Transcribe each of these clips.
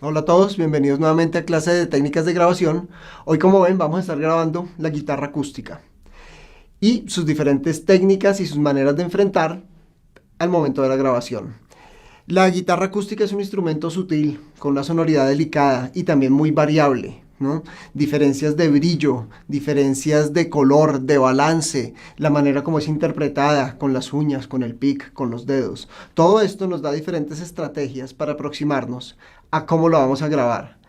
Hola a todos, bienvenidos nuevamente a clase de técnicas de grabación. Hoy, como ven, vamos a estar grabando la guitarra acústica y sus diferentes técnicas y sus maneras de enfrentar al momento de la grabación. La guitarra acústica es un instrumento sutil, con una sonoridad delicada y también muy variable, ¿no? Diferencias de brillo, diferencias de color, de balance, la manera como es interpretada, con las uñas, con el pick, con los dedos. Todo esto nos da diferentes estrategias para aproximarnos a cómo lo vamos a grabar.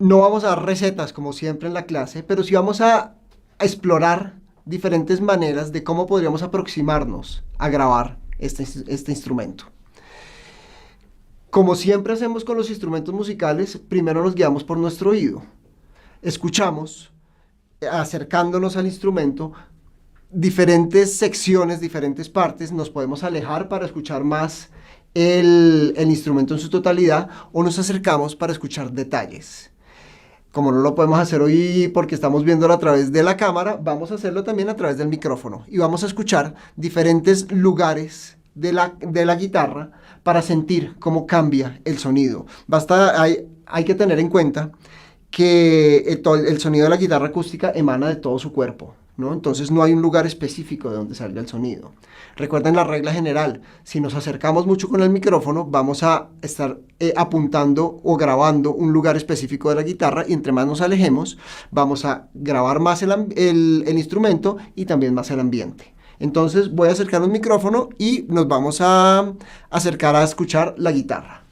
No vamos a dar recetas como siempre en la clase, pero sí vamos a explorar diferentes maneras de cómo podríamos aproximarnos a grabar este instrumento. Como siempre hacemos con los instrumentos musicales, primero nos guiamos por nuestro oído. Escuchamos, acercándonos al instrumento, diferentes secciones, diferentes partes, nos podemos alejar para escuchar más el instrumento en su totalidad o nos acercamos para escuchar detalles. Como no lo podemos hacer hoy porque estamos viéndolo a través de la cámara, vamos a hacerlo también a través del micrófono y vamos a escuchar diferentes lugares de la guitarra para sentir cómo cambia el sonido. Hay que tener en cuenta que el sonido de la guitarra acústica emana de todo su cuerpo, ¿no? Entonces no hay un lugar específico de donde salga el sonido. Recuerden la regla general, si nos acercamos mucho con el micrófono, vamos a estar apuntando o grabando un lugar específico de la guitarra y entre más nos alejemos, vamos a grabar más el instrumento y también más el ambiente. Entonces voy a acercar el micrófono y nos vamos a acercar a escuchar la guitarra.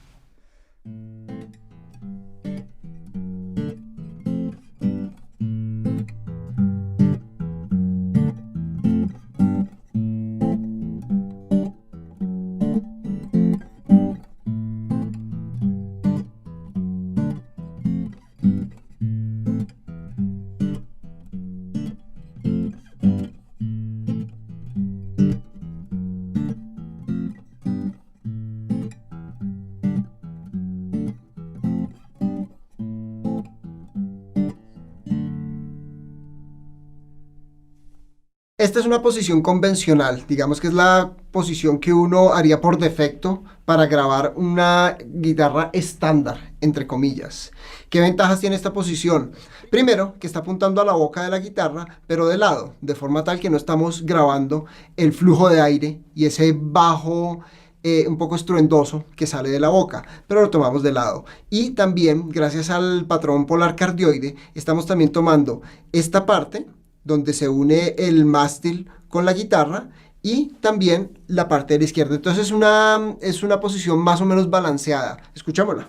Esta es una posición convencional, digamos que es la posición que uno haría por defecto para grabar una guitarra estándar, entre comillas. ¿Qué ventajas tiene esta posición? Primero, que está apuntando a la boca de la guitarra, pero de lado, de forma tal que no estamos grabando el flujo de aire y ese bajo un poco estruendoso que sale de la boca, pero lo tomamos de lado. Y también, gracias al patrón polar cardioide, estamos también tomando esta parte donde se une el mástil con la guitarra y también la parte de la izquierda. Entonces es una posición más o menos balanceada. Escuchémosla.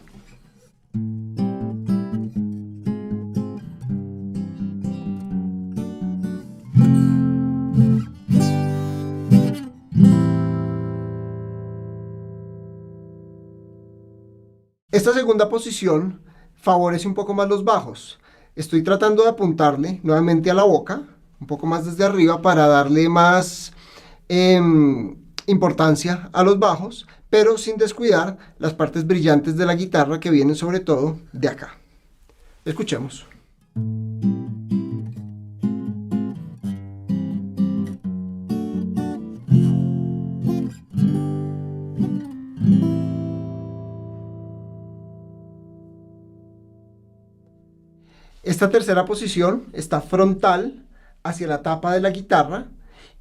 Esta segunda posición favorece un poco más los bajos. Estoy tratando de apuntarle nuevamente a la boca, un poco más desde arriba para darle más importancia a los bajos, pero sin descuidar las partes brillantes de la guitarra que vienen sobre todo de acá. Escuchemos. Esta tercera posición está frontal hacia la tapa de la guitarra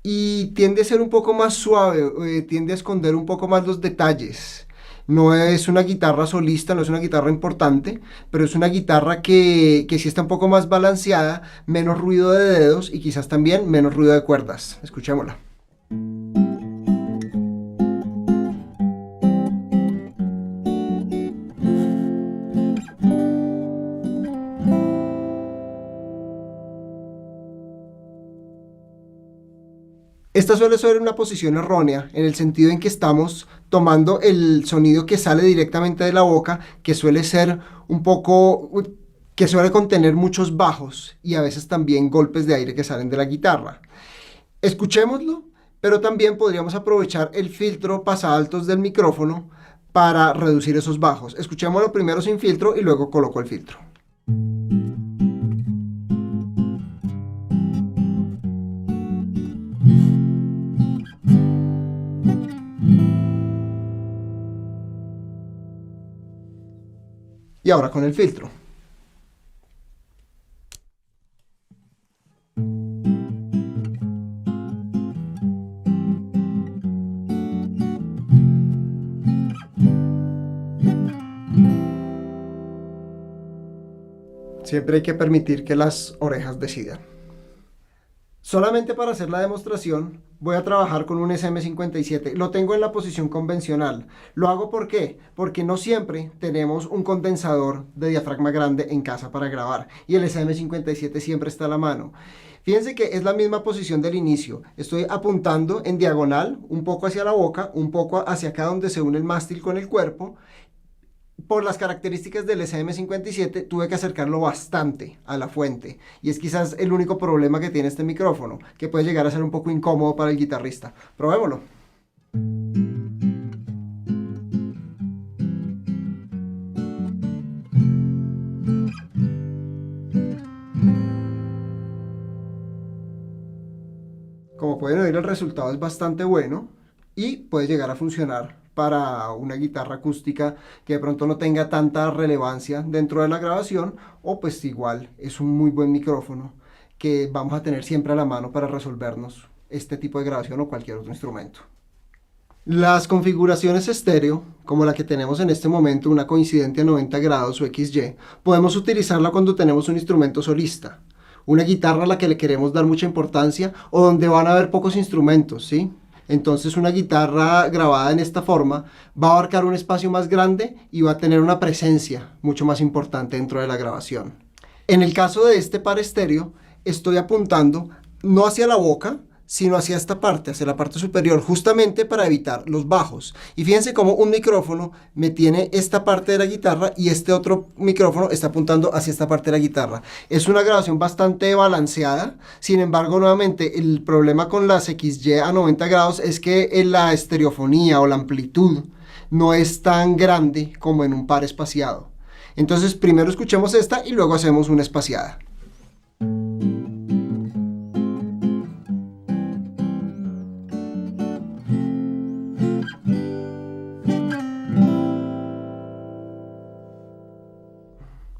y tiende a ser un poco más suave, tiende a esconder un poco más los detalles. No es una guitarra solista, no es una guitarra importante, pero es una guitarra que sí está un poco más balanceada, menos ruido de dedos y quizás también menos ruido de cuerdas. Escuchémosla. Esta suele ser una posición errónea en el sentido en que estamos tomando el sonido que sale directamente de la boca, que suele ser un poco, que suele contener muchos bajos y a veces también golpes de aire que salen de la guitarra. Escuchémoslo, pero también podríamos aprovechar el filtro pasaltos del micrófono para reducir esos bajos. Escuchémoslo primero sin filtro y luego coloco el filtro. Y ahora con el filtro. Siempre hay que permitir que las orejas decidan. Solamente para hacer la demostración voy a trabajar con un SM57. Lo tengo en la posición convencional. ¿Lo hago por qué? Porque no siempre tenemos un condensador de diafragma grande en casa para grabar. Y el SM57 siempre está a la mano. Fíjense que es la misma posición del inicio. Estoy apuntando en diagonal, un poco hacia la boca, un poco hacia acá donde se une el mástil con el cuerpo. Por las características del SM57 tuve que acercarlo bastante a la fuente y es quizás el único problema que tiene este micrófono, que puede llegar a ser un poco incómodo para el guitarrista. Probémoslo. Como pueden oír, el resultado es bastante bueno y puede llegar a funcionar para una guitarra acústica que de pronto no tenga tanta relevancia dentro de la grabación, o pues igual es un muy buen micrófono que vamos a tener siempre a la mano para resolvernos este tipo de grabación o cualquier otro instrumento. Las configuraciones estéreo, como la que tenemos en este momento, una coincidente a 90 grados o XY, podemos utilizarla cuando tenemos un instrumento solista, una guitarra a la que le queremos dar mucha importancia o donde van a haber pocos instrumentos, ¿sí? Entonces una guitarra grabada en esta forma va a abarcar un espacio más grande y va a tener una presencia mucho más importante dentro de la grabación. En el caso de este par estéreo, estoy apuntando no hacia la boca, sino hacia esta parte, hacia la parte superior, justamente para evitar los bajos. Y fíjense cómo un micrófono me tiene esta parte de la guitarra y este otro micrófono está apuntando hacia esta parte de la guitarra. Es una grabación bastante balanceada, sin embargo, nuevamente, el problema con las XY a 90 grados es que la estereofonía o la amplitud no es tan grande como en un par espaciado. Entonces, primero escuchemos esta y luego hacemos una espaciada.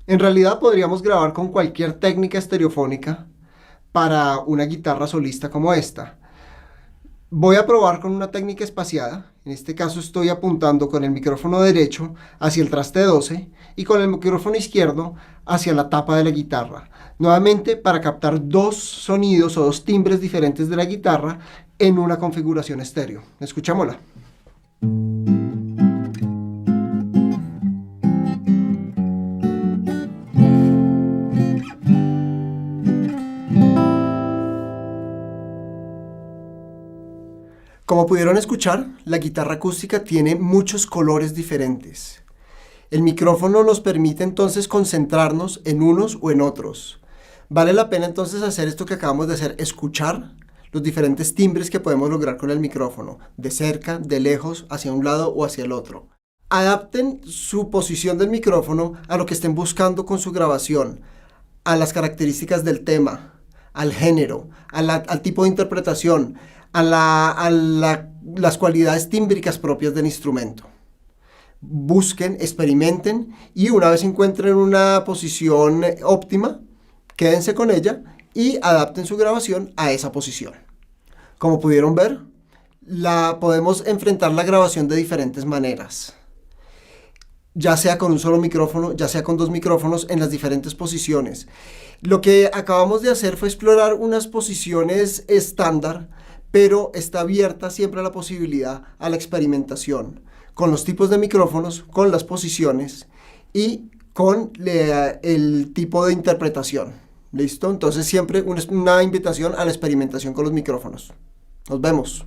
En realidad podríamos grabar con cualquier técnica estereofónica para una guitarra solista como esta. Voy a probar con una técnica espaciada. En este caso estoy apuntando con el micrófono derecho hacia el traste 12 y con el micrófono izquierdo hacia la tapa de la guitarra. Nuevamente para captar dos sonidos o dos timbres diferentes de la guitarra en una configuración estéreo. Escuchémosla. Como pudieron escuchar, la guitarra acústica tiene muchos colores diferentes. El micrófono nos permite entonces concentrarnos en unos o en otros. Vale la pena entonces hacer esto que acabamos de hacer, escuchar los diferentes timbres que podemos lograr con el micrófono, de cerca, de lejos, hacia un lado o hacia el otro. Adapten su posición del micrófono a lo que estén buscando con su grabación, a las características del tema, al género, al tipo de interpretación, a las cualidades tímbricas propias del instrumento. Busquen, experimenten y una vez encuentren una posición óptima, quédense con ella y adapten su grabación a esa posición. Como pudieron ver, podemos enfrentar la grabación de diferentes maneras, ya sea con un solo micrófono, ya sea con dos micrófonos en las diferentes posiciones. Lo que acabamos de hacer fue explorar unas posiciones estándar, pero está abierta siempre la posibilidad a la experimentación con los tipos de micrófonos, con las posiciones y con el tipo de interpretación. ¿Listo? Entonces siempre una invitación a la experimentación con los micrófonos. Nos vemos.